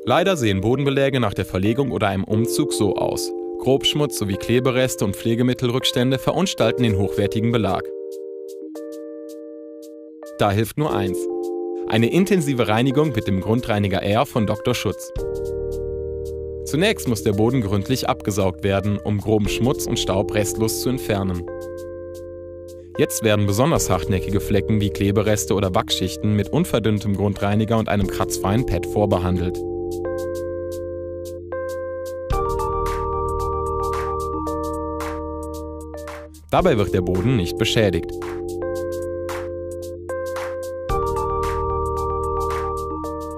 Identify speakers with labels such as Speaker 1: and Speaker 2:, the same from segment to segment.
Speaker 1: Leider sehen Bodenbeläge nach der Verlegung oder einem Umzug so aus. Grobschmutz sowie Klebereste und Pflegemittelrückstände verunstalten den hochwertigen Belag. Da hilft nur eins: eine intensive Reinigung mit dem Grundreiniger R von Dr. Schutz. Zunächst muss der Boden gründlich abgesaugt werden, um groben Schmutz und Staub restlos zu entfernen. Jetzt werden besonders hartnäckige Flecken wie Klebereste oder Wachsschichten mit unverdünntem Grundreiniger und einem kratzfreien Pad vorbehandelt. Dabei wird der Boden nicht beschädigt.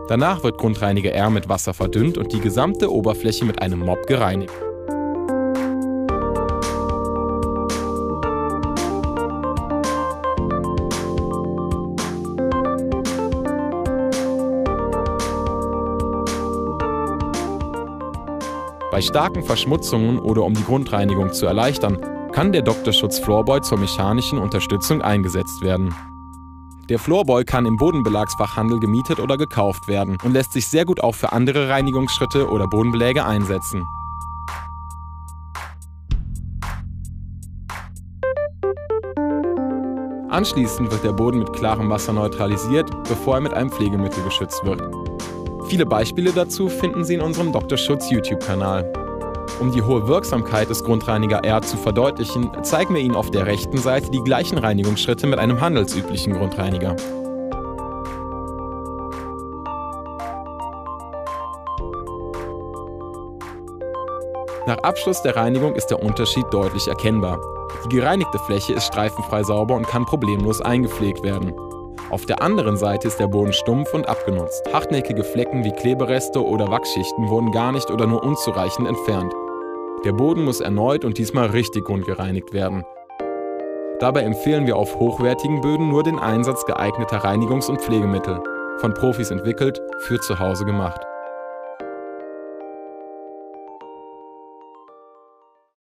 Speaker 1: Danach wird Grundreiniger R mit Wasser verdünnt und die gesamte Oberfläche mit einem Mop gereinigt. Bei starken Verschmutzungen oder um die Grundreinigung zu erleichtern, kann der Dr. Schutz Floorboy zur mechanischen Unterstützung eingesetzt werden. Der Floorboy kann im Bodenbelagsfachhandel gemietet oder gekauft werden und lässt sich sehr gut auch für andere Reinigungsschritte oder Bodenbeläge einsetzen. Anschließend wird der Boden mit klarem Wasser neutralisiert, bevor er mit einem Pflegemittel geschützt wird. Viele Beispiele dazu finden Sie in unserem Dr. Schutz YouTube-Kanal. Um die hohe Wirksamkeit des Grundreiniger R zu verdeutlichen, zeigen wir Ihnen auf der rechten Seite die gleichen Reinigungsschritte mit einem handelsüblichen Grundreiniger. Nach Abschluss der Reinigung ist der Unterschied deutlich erkennbar. Die gereinigte Fläche ist streifenfrei sauber und kann problemlos eingepflegt werden. Auf der anderen Seite ist der Boden stumpf und abgenutzt. Hartnäckige Flecken wie Klebereste oder Wachsschichten wurden gar nicht oder nur unzureichend entfernt. Der Boden muss erneut und diesmal richtig grundgereinigt werden. Dabei empfehlen wir auf hochwertigen Böden nur den Einsatz geeigneter Reinigungs- und Pflegemittel. Von Profis entwickelt, für zu Hause gemacht.